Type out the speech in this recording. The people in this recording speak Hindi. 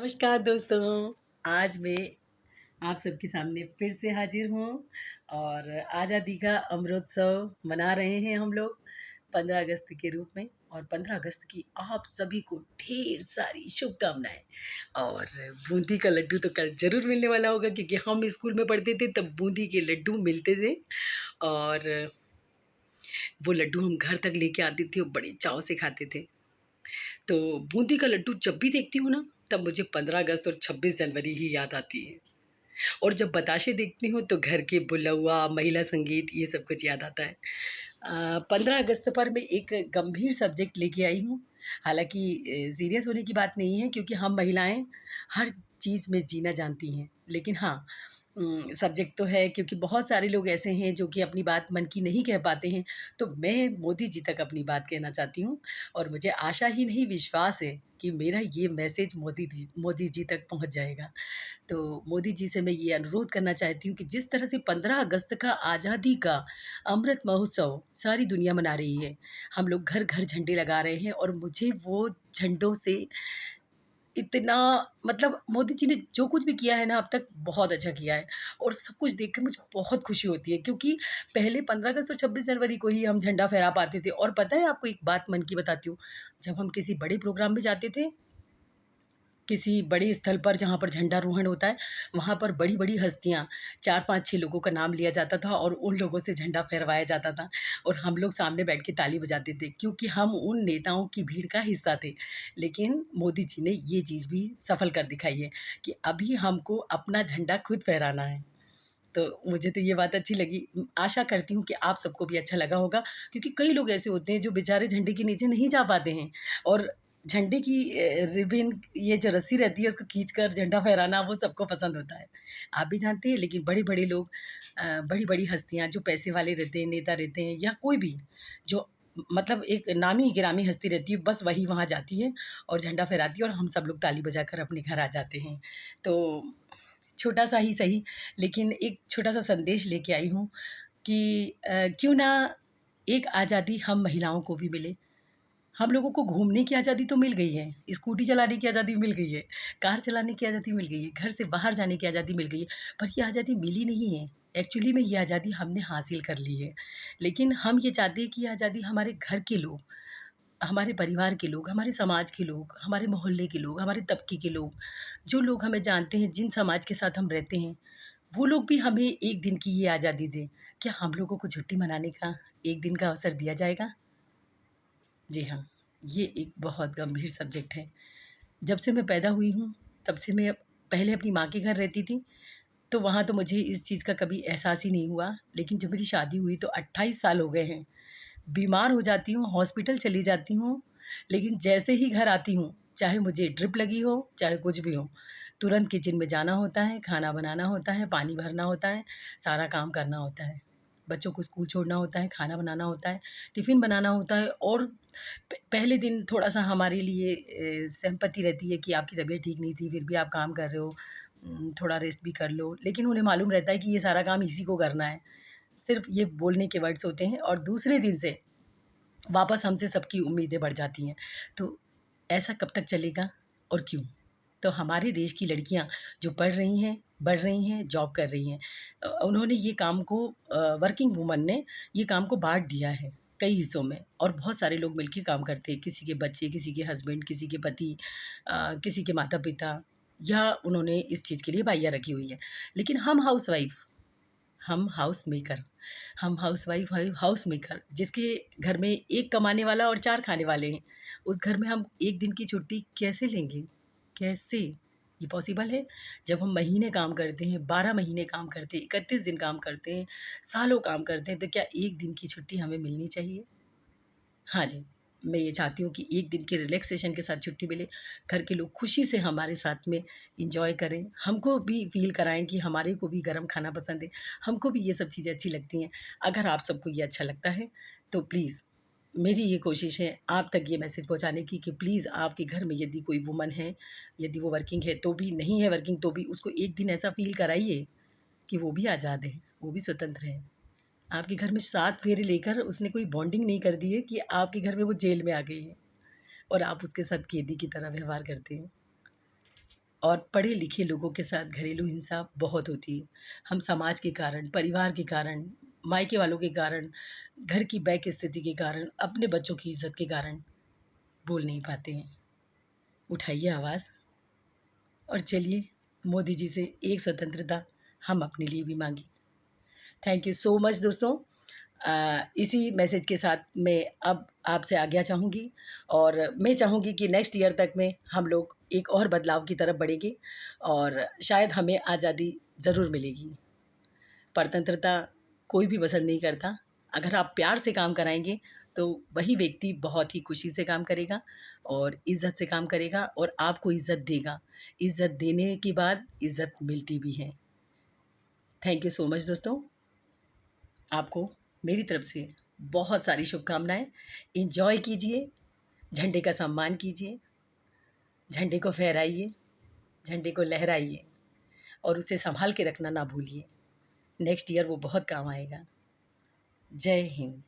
नमस्कार दोस्तों। आज मैं आप सबके सामने फिर से हाजिर हूँ और आज़ादी का अमृतोत्सव मना रहे हैं हम लोग 15 अगस्त के रूप में। और 15 अगस्त की आप सभी को ढेर सारी शुभकामनाएँ। और बूंदी का लड्डू तो कल ज़रूर मिलने वाला होगा, क्योंकि हम स्कूल में पढ़ते थे तब बूंदी के लड्डू मिलते थे। और वो लड्डू हम घर तक लेके आते थे और बड़े चाव से खाते थे। तो बूंदी का लड्डू जब भी देखती हूँ ना, तब मुझे 15 अगस्त और 26 जनवरी ही याद आती है। और जब बताशे देखती हूँ तो घर के बुलौआ, महिला संगीत, ये सब कुछ याद आता है। 15 अगस्त पर मैं एक गंभीर सब्जेक्ट लेके आई हूँ। हालाँकि सीरियस होने की बात नहीं है, क्योंकि हम महिलाएँ हर चीज़ में जीना जानती हैं। लेकिन हाँ, सब्जेक्ट तो है, क्योंकि बहुत सारे लोग ऐसे हैं जो कि अपनी बात मन की नहीं कह पाते हैं। तो मैं मोदी जी तक अपनी बात कहना चाहती हूँ, और मुझे आशा ही नहीं, विश्वास है कि मेरा ये मैसेज मोदी जी तक पहुँच जाएगा। तो मोदी जी से मैं ये अनुरोध करना चाहती हूँ कि जिस तरह से 15 अगस्त का आज़ादी का अमृत महोत्सव सारी दुनिया मना रही है, हम लोग घर-घर झंडे लगा रहे हैं, और मुझे वो झंडों से इतना, मतलब मोदी जी ने जो कुछ भी किया है ना अब तक, बहुत अच्छा किया है। और सब कुछ देखकर मुझे बहुत खुशी होती है, क्योंकि पहले 15 अगस्त और 26 जनवरी को ही हम झंडा फहरा पाते थे। और पता है आपको एक बात मन की बताती हूँ, जब हम किसी बड़े प्रोग्राम में जाते थे, किसी बड़े स्थल पर जहाँ पर झंडारोहण होता है, वहाँ पर बड़ी-बड़ी हस्तियाँ, 4, 5, 6 लोगों का नाम लिया जाता था और उन लोगों से झंडा फहरवाया जाता था, और हम लोग सामने बैठ के ताली बजाते थे, क्योंकि हम उन नेताओं की भीड़ का हिस्सा थे। लेकिन मोदी जी ने ये चीज़ भी सफल कर दिखाई है कि अभी हमको अपना झंडा खुद फहराना है। तो मुझे तो ये बात अच्छी लगी। आशा करती हूँ कि आप सबको भी अच्छा लगा होगा, क्योंकि कई लोग ऐसे होते हैं जो बेचारे झंडे के नीचे नहीं जा पाते हैं, और झंडे की रिबन, ये जो रस्सी रहती है, उसको खींचकर झंडा फहराना वो सबको पसंद होता है। आप भी जानते हैं, लेकिन बड़े-बड़े लोग, बड़ी-बड़ी हस्तियाँ जो पैसे वाले रहते हैं, नेता रहते हैं, या कोई भी जो मतलब एक नामी-गिरामी हस्ती रहती है, बस वही वहाँ जाती है और झंडा फहराती है, और हम सब लोग ताली बजाकर अपने घर आ जाते हैं। तो छोटा-सा ही सही, लेकिन एक छोटा-सा संदेश लेके आई हूँ कि क्यों ना एक आज़ादी हम महिलाओं को भी मिले। हम लोगों को घूमने की आज़ादी तो मिल गई है, स्कूटी चलाने की आज़ादी मिल गई है, कार चलाने की आज़ादी मिल गई है, घर से बाहर जाने की आज़ादी मिल गई है, पर ये आज़ादी मिली नहीं है। एक्चुअली में ये आज़ादी हमने हासिल कर ली है। लेकिन हम ये चाहते हैं कि ये आज़ादी हमारे घर के लोग, हमारे परिवार के लोग, हमारे समाज के लोग, हमारे मोहल्ले के लोग, हमारे तबके के लोग, जो लोग हमें जानते हैं, जिन समाज के साथ हम रहते हैं, वो लोग भी हमें 1 दिन की ये आज़ादी दें। क्या हम लोगों को छुट्टी मनाने का 1 दिन का अवसर दिया जाएगा? जी हाँ, ये एक बहुत गंभीर सब्जेक्ट है। जब से मैं पैदा हुई हूँ, तब से मैं पहले अपनी माँ के घर रहती थी, तो वहाँ तो मुझे इस चीज़ का कभी एहसास ही नहीं हुआ। लेकिन जब मेरी शादी हुई तो 28 साल हो गए हैं। बीमार हो जाती हूँ, हॉस्पिटल चली जाती हूँ, लेकिन जैसे ही घर आती हूँ, चाहे मुझे ड्रिप लगी हो, चाहे कुछ भी हो, तुरंत किचन में जाना होता है, खाना बनाना होता है, पानी भरना होता है, सारा काम करना होता है। बच्चों को स्कूल छोड़ना होता है, खाना बनाना होता है, टिफ़िन बनाना होता है, और पहले दिन थोड़ा-सा हमारे लिए सिम्पैथी रहती है कि आपकी तबीयत ठीक नहीं थी, फिर भी आप काम कर रहे हो, थोड़ा रेस्ट भी कर लो। लेकिन उन्हें मालूम रहता है कि ये सारा काम इसी को करना है। सिर्फ़ ये बोलने के वर्ड्स होते हैं, और दूसरे दिन से वापस हमसे सबकी उम्मीदें बढ़ जाती हैं। तो ऐसा कब तक चलेगा और क्यों? तो हमारे देश की लड़कियाँ जो पढ़ रही हैं, बढ़ रही हैं, जॉब कर रही हैं, उन्होंने ये काम को, वर्किंग वुमन ने ये काम को बाँट दिया है कई हिस्सों में, और बहुत सारे लोग मिलके काम करते हैं। किसी के बच्चे, किसी के हस्बैंड, किसी के पति, किसी के माता-पिता, या उन्होंने इस चीज़ के लिए बाइया रखी हुई है। लेकिन हम हाउस मेकर, हम हाउसवाइफ़ है, हाउस मेकर, जिसके घर में 1 कमाने वाला और 4 खाने वाले हैं, उस घर में हम 1 दिन की छुट्टी कैसे लेंगे? कैसे? ये पॉसिबल है? जब हम महीने काम करते हैं, 12 महीने काम करते हैं, 31 दिन काम करते हैं, सालों काम करते हैं, तो क्या 1 दिन की छुट्टी हमें मिलनी चाहिए? हाँ जी, मैं ये चाहती हूँ कि 1 दिन के रिलैक्सेशन के साथ छुट्टी मिले, घर के लोग खुशी से हमारे साथ में एन्जॉय करें, हमको भी फ़ील कराएँ कि हमारे को भी गरम खाना पसंद है, हमको भी ये सब चीज़ें अच्छी लगती हैं। अगर आप सबको ये अच्छा लगता है, तो प्लीज़, मेरी ये कोशिश है आप तक ये मैसेज पहुँचाने की कि प्लीज़ आपके घर में यदि कोई वुमन है, यदि वो वर्किंग है तो भी, नहीं है वर्किंग तो भी, उसको 1 दिन ऐसा फ़ील कराइए कि वो भी आज़ाद है, वो भी स्वतंत्र है। आपके घर में 7 फेरे लेकर उसने कोई बॉन्डिंग नहीं कर दी है कि आपके घर में वो जेल में आ गई है, और आप उसके साथ कैदी की तरह व्यवहार करते हैं। और पढ़े लिखे लोगों के साथ घरेलू हिंसा बहुत होती है। हम समाज के कारण, परिवार के कारण, मायके वालों के कारण, घर की बैक स्थिति के कारण, अपने बच्चों की इज़्ज़त के कारण बोल नहीं पाते हैं। उठाइए आवाज़ और चलिए मोदी जी से एक स्वतंत्रता हम अपने लिए भी माँगे। थैंक यू सो मच दोस्तों। इसी मैसेज के साथ मैं अब आपसे आज्ञा चाहूँगी और मैं चाहूँगी कि नेक्स्ट ईयर तक में हम लोग एक और बदलाव की तरफ बढ़ेंगे और शायद हमें आज़ादी ज़रूर मिलेगी। परतंत्रता कोई भी पसंद नहीं करता। अगर आप प्यार से काम कराएँगे तो वही व्यक्ति बहुत ही खुशी से काम करेगा और इज़्ज़त से काम करेगा और आपको इज़्ज़त देगा। इज़्ज़त देने के बाद इज़्ज़त मिलती भी है। थैंक यू सो मच दोस्तों। आपको मेरी तरफ से बहुत सारी शुभकामनाएँ। एन्जॉय कीजिए, झंडे का सम्मान कीजिए, झंडे को फहराइए, झंडे को लहराइए और उसे सँभाल के रखना ना भूलिए। नेक्स्ट ईयर वो बहुत काम आएगा। जय हिंद।